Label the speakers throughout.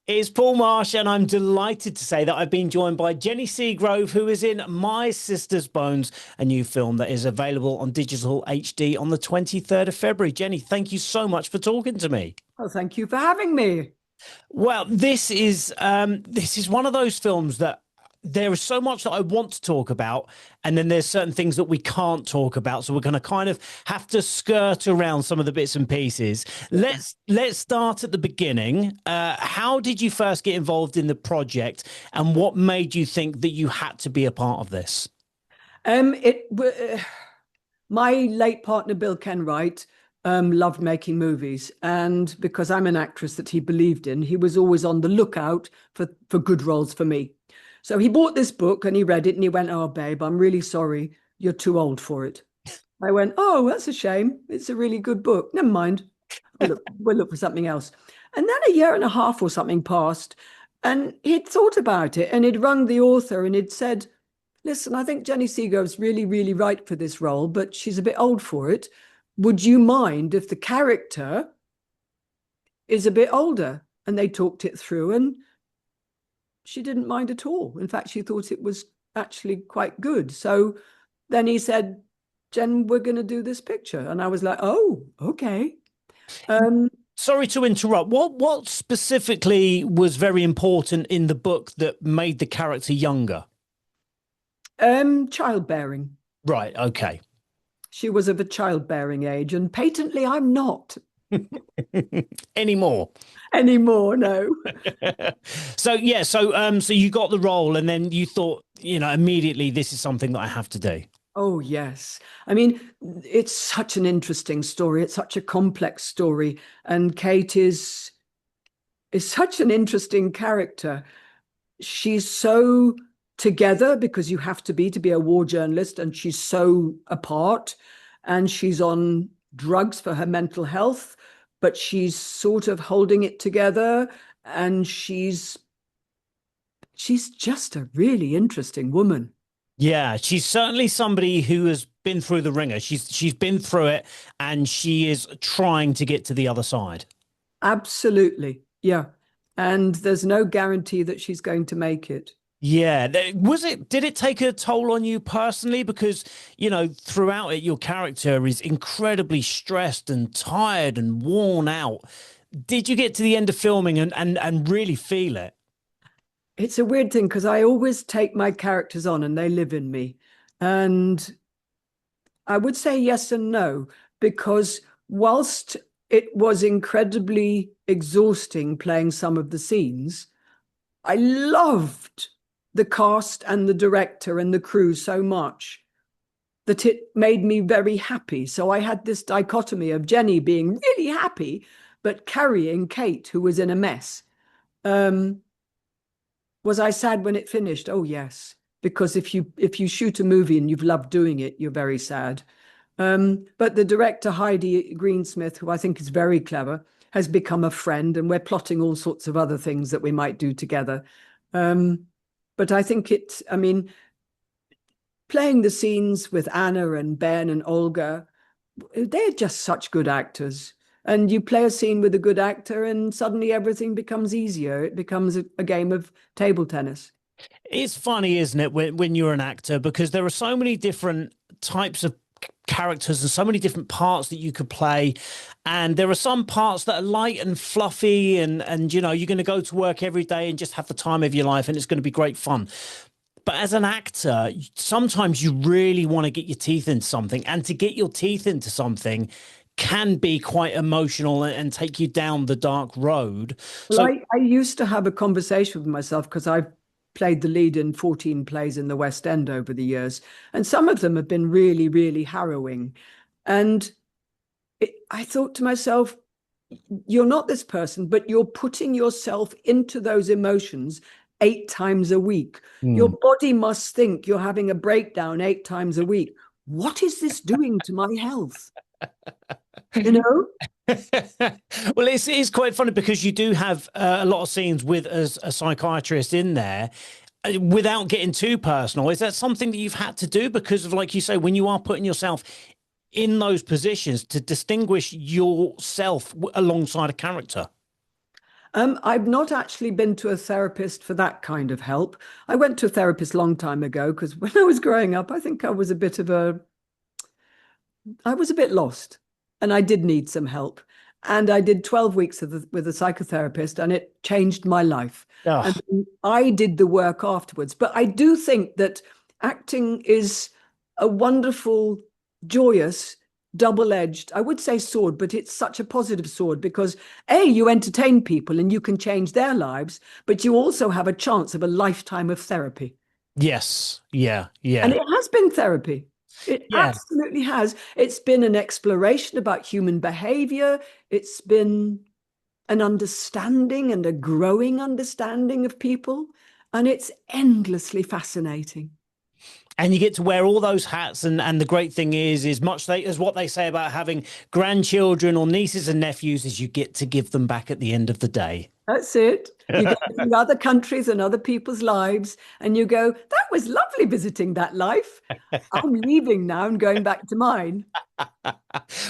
Speaker 1: It's Paul Marsh, and I'm delighted to say that I've been joined by Jenny Seagrove, who is in My Sister's Bones, a new film that is available on digital HD on the 23rd of February. Jenny, thank you so much for talking to me.
Speaker 2: Well, thank you for having me.
Speaker 1: Well, this is one of those films that there is so much that I want to talk about, and then there's certain things that we can't talk about. So we're going to kind of have to skirt around some of the bits and pieces. Let's start at the beginning. How did you first get involved in the project, and what made you think that you had to be a part of this?
Speaker 2: It My late partner Bill Kenwright loved making movies, and because I'm an actress that he believed in, he was always on the lookout for good roles for me. So he bought this book and he read it and he went, "Oh, babe, I'm really sorry, you're too old for it." I went, "Oh, that's a shame. It's a really good book. Never mind. We'll look for something else." And then a year and a half or something passed, and he'd thought about it and he'd rung the author and he'd said, "Listen, I think Jenny Seagrove's really, really right for this role, but she's a bit old for it. Would you mind if the character is a bit older?" And they talked it through, and she didn't mind at all. In fact, she thought it was actually quite good. So then he said, "Jen, we're going to do this picture." And I was like, "Oh, okay." Um,
Speaker 1: Sorry to interrupt. What specifically was very important in the book that made the character younger?
Speaker 2: Childbearing.
Speaker 1: Right. Okay.
Speaker 2: She was of a childbearing age, and patently I'm not
Speaker 1: Anymore.
Speaker 2: anymore. No.
Speaker 1: So yeah, so you got the role, and then you thought, immediately this is something that I have to do.
Speaker 2: Oh, yes. I mean, it's such an interesting story. It's such a complex story. And Kate is such an interesting character. She's so together because you have to be a war journalist, and she's so apart, and she's on drugs for her mental health, but she's sort of holding it together, and she's just a really interesting woman.
Speaker 1: Yeah, she's certainly somebody who has been through the ringer. She's been through it, and she is trying to get to the other side.
Speaker 2: Absolutely. Yeah. And there's no guarantee that she's going to make it.
Speaker 1: Yeah, did it take a toll on you personally? Because, throughout it, your character is incredibly stressed and tired and worn out. Did you get to the end of filming and really feel it?
Speaker 2: It's a weird thing because I always take my characters on and they live in me. And I would say yes and no, because whilst it was incredibly exhausting playing some of the scenes, I loved the cast and the director and the crew so much that it made me very happy. So I had this dichotomy of Jenny being really happy, but carrying Kate, who was in a mess. Um, was I sad when it finished? Oh, yes. Because if you shoot a movie and you've loved doing it, you're very sad. But the director, Heidi Greensmith, who I think is very clever, has become a friend, and we're plotting all sorts of other things that we might do together. But I think I mean, playing the scenes with Anna and Ben and Olga, they're just such good actors. And you play a scene with a good actor, and suddenly everything becomes easier. It becomes a game of table tennis.
Speaker 1: It's funny, isn't it, when you're an actor, because there are so many different types of characters and so many different parts that you could play. And there are some parts that are light and fluffy, and you're going to go to work every day and just have the time of your life, and it's going to be great fun. But as an actor, sometimes you really want to get your teeth into something, and to get your teeth into something can be quite emotional and take you down the dark road.
Speaker 2: Well,
Speaker 1: So
Speaker 2: I used to have a conversation with myself because I've played the lead in 14 plays in the West End over the years, and some of them have been really, really harrowing. And I thought to myself, you're not this person, but you're putting yourself into those emotions 8 times a week. Your
Speaker 1: Hmm.
Speaker 2: body must think you're having a breakdown 8 times a week. What is this doing to my health? You know?
Speaker 1: Well, it's quite funny because you do have a lot of scenes with as a psychiatrist in there. Without getting too personal, is that something that you've had to do because of, like you say, when you are putting yourself in those positions to distinguish yourself alongside a character?
Speaker 2: I've not actually been to a therapist for that kind of help. I went to a therapist a long time ago because when I was growing up, I think I was a bit lost and I did need some help. And I did 12 weeks with a psychotherapist and it changed my life. And
Speaker 1: Oh,
Speaker 2: I did the work afterwards. But I do think that acting is a wonderful, joyous, double-edged, I would say sword, but it's such a positive sword because A, you entertain people and you can change their lives, but you also have a chance of a lifetime of therapy.
Speaker 1: yes. Yeah.
Speaker 2: And
Speaker 1: Yeah.
Speaker 2: it has been therapy. It
Speaker 1: Yeah.
Speaker 2: absolutely has. It's been an exploration about human behavior. It's been an understanding and a growing understanding of people. And it's endlessly fascinating.
Speaker 1: And you get to wear all those hats, and the great thing is much as what they say about having grandchildren or nieces and nephews is you get to give them back at the end of the day.
Speaker 2: That's it. You go to other countries and other people's lives, and you go, that was lovely visiting that life. I'm leaving now and going back to mine.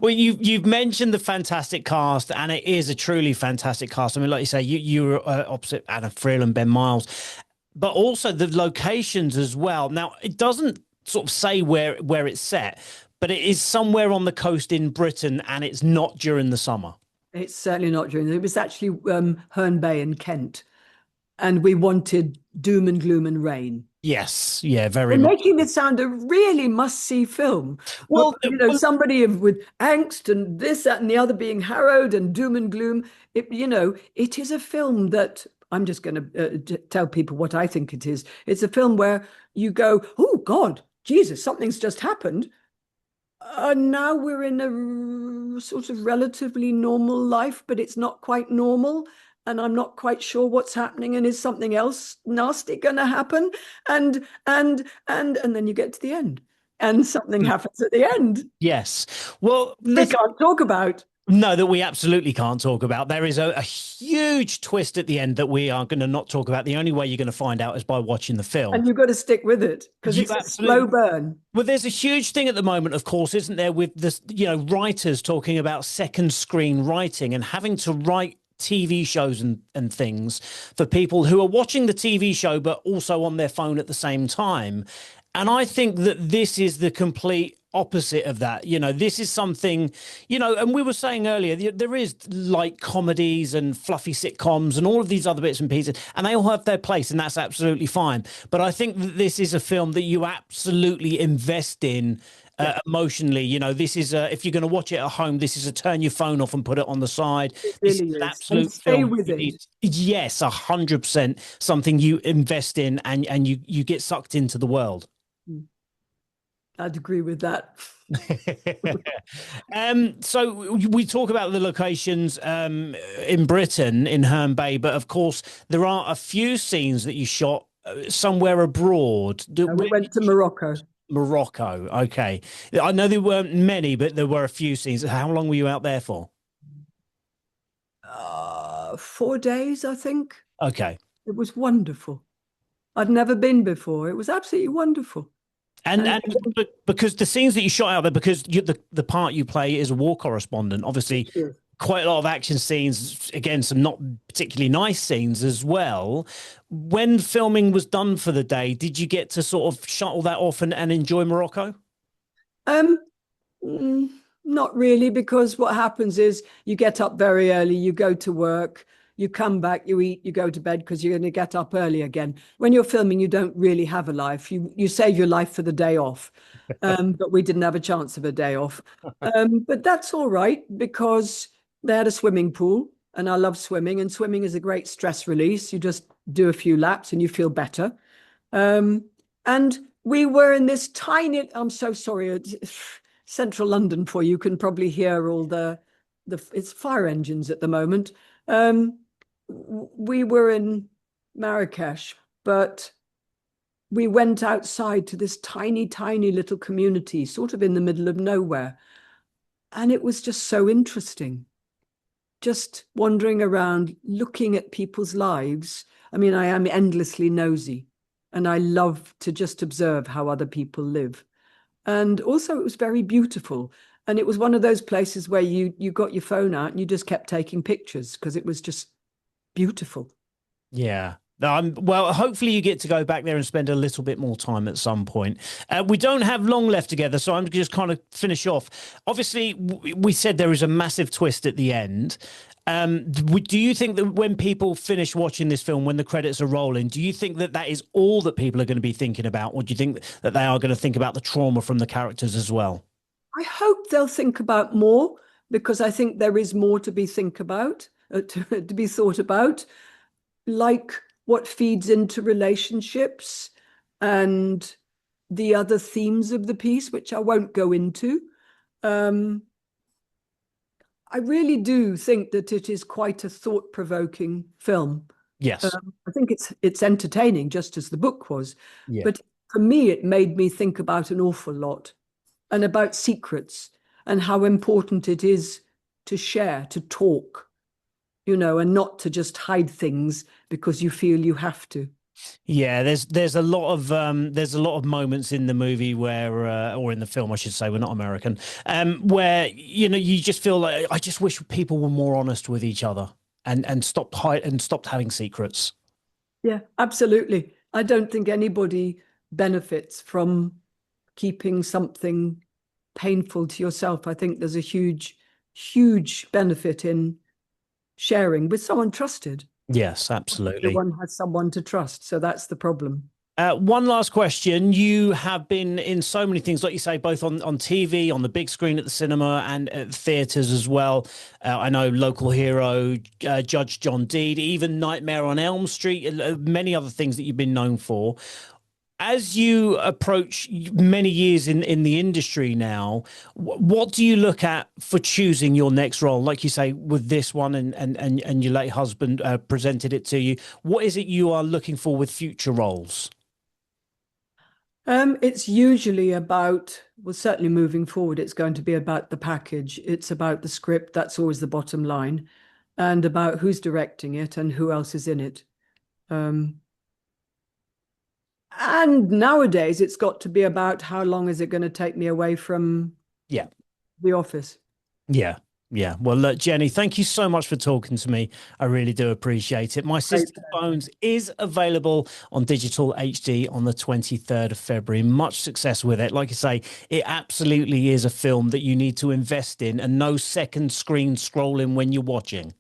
Speaker 1: Well, you've mentioned the fantastic cast, and it is a truly fantastic cast. I mean, like you say, you were opposite Anna Friel and Ben Miles, but also the locations as well. Now, it doesn't sort of say where it's set, but it is somewhere on the coast in Britain, and it's not during the summer.
Speaker 2: It's certainly not during. It was actually Herne Bay in Kent, and we wanted doom and gloom and rain.
Speaker 1: Yes, yeah, very
Speaker 2: We're
Speaker 1: much.
Speaker 2: making this sound a really must-see film. But,
Speaker 1: Well,
Speaker 2: somebody with angst and this, that, and the other being harrowed and doom and gloom. It is a film that I'm just going to tell people what I think it is. It's a film where you go, oh God, Jesus, something's just happened. Now we're in a sort of relatively normal life, but it's not quite normal. And I'm not quite sure what's happening. And is something else nasty going to happen? And then you get to the end, and something happens at the end
Speaker 1: yes. Well,
Speaker 2: we
Speaker 1: listen,
Speaker 2: can't talk about.
Speaker 1: no, that we absolutely can't talk about. There is a huge twist at the end that we are going to not talk about. The only way you're going to find out is by watching the film.
Speaker 2: And you've got to stick with it because
Speaker 1: You
Speaker 2: it's a slow
Speaker 1: absolutely.
Speaker 2: burn.
Speaker 1: Well, there's a huge thing at the moment, of course, isn't there, with this, writers talking about second screen writing and having to write TV shows and things for people who are watching the TV show, but also on their phone at the same time. And I think that this is the complete opposite of that. This is something, and we were saying earlier, there is light comedies and fluffy sitcoms and all of these other bits and pieces, and they all have their place, and that's absolutely fine. But I think that this is a film that you absolutely invest in.
Speaker 2: Yeah,
Speaker 1: Emotionally, this is if you're going to watch it at home, this is a turn your phone off and put it on the side.
Speaker 2: it
Speaker 1: This
Speaker 2: really
Speaker 1: is an
Speaker 2: is. And
Speaker 1: absolute
Speaker 2: stay
Speaker 1: film.
Speaker 2: with it.
Speaker 1: Yes, 100% something you invest in, and you get sucked into the world.
Speaker 2: I'd agree with that.
Speaker 1: So we talk about the locations in Britain, in Herne Bay, but of course there are a few scenes that you shot somewhere abroad.
Speaker 2: We went to Morocco.
Speaker 1: Morocco. Okay, I know there weren't many, but there were a few scenes. How long were you out there for?
Speaker 2: 4 days, I think.
Speaker 1: Okay.
Speaker 2: It was wonderful. I'd never been before. It was absolutely wonderful.
Speaker 1: And
Speaker 2: And
Speaker 1: and because the scenes that you shot out there, because the part you play is a war correspondent, obviously quite a lot of action scenes, again, some not particularly nice scenes as well. When filming was done for the day, did you get to sort of shut all that off and enjoy Morocco?
Speaker 2: um, mm, not really, because what happens is you get up very early, you go to work, you come back, you eat, you go to bed because you're going to get up early again. When you're filming, you don't really have a life. You save your life for the day off. But we didn't have a chance of a day off. But that's all right because they had a swimming pool and I love swimming, and swimming is a great stress release. You just do a few laps and you feel better. And we were in this tiny, I'm so sorry, central London for you. You can probably hear all it's fire engines at the moment. We were in Marrakesh, but we went outside to this tiny, tiny little community, sort of in the middle of nowhere. And it was just so interesting, just wandering around, looking at people's lives. I mean, I am endlessly nosy and I love to just observe how other people live. And also, it was very beautiful. And it was one of those places where you got your phone out and you just kept taking pictures because it was just beautiful.
Speaker 1: Yeah. Well, hopefully you get to go back there and spend a little bit more time at some point. We don't have long left together, so I'm just kind of finish off. Obviously, we said there is a massive twist at the end. Do you think that when people finish watching this film, when the credits are rolling, do you think that that is all that people are going to be thinking about, or do you think that they are going to think about the trauma from the characters as well?
Speaker 2: I hope they'll think about more, because I think there is more to be think about, to be thought about, like what feeds into relationships and the other themes of the piece, which I won't go into. Um, I really do think that it is quite a thought-provoking film.
Speaker 1: Yes.
Speaker 2: I think it's entertaining, just as the book was.
Speaker 1: Yeah.
Speaker 2: But for me, it made me think about an awful lot, and about secrets, and how important it is to share, to talk, and not to just hide things because you feel you have to.
Speaker 1: Yeah, there's a lot of moments in the movie where or in the film I should say, we're not American, where you just feel like I just wish people were more honest with each other and stopped having secrets.
Speaker 2: Yeah, absolutely. I don't think anybody benefits from keeping something painful to yourself. I think there's a huge, huge benefit in sharing with someone trusted.
Speaker 1: Yes, absolutely.
Speaker 2: Everyone has someone to trust, so that's the problem.
Speaker 1: One last question. You have been in so many things, like you say, both on TV, on the big screen at the cinema, and at theatres as well. I know Local Hero, Judge John Deed, even Nightmare on Elm Street, many other things that you've been known for. As you approach many years in the industry now, what do you look at for choosing your next role? Like you say, with this one and your late husband presented it to you. What is it you are looking for with future roles?
Speaker 2: It's usually about, well, certainly moving forward, it's going to be about the package. It's about the script. That's always the bottom line, and about who's directing it and who else is in it. Um, and nowadays, it's got to be about how long is it going to take me away from
Speaker 1: Yeah.
Speaker 2: the office.
Speaker 1: Yeah. Yeah. Well, look, Jenny, thank you so much for talking to me. I really do appreciate it. My
Speaker 2: Great.
Speaker 1: Sister's Bones is available on digital HD on the 23rd of February. Much success with it. Like I say, it absolutely is a film that you need to invest in and no second screen scrolling when you're watching.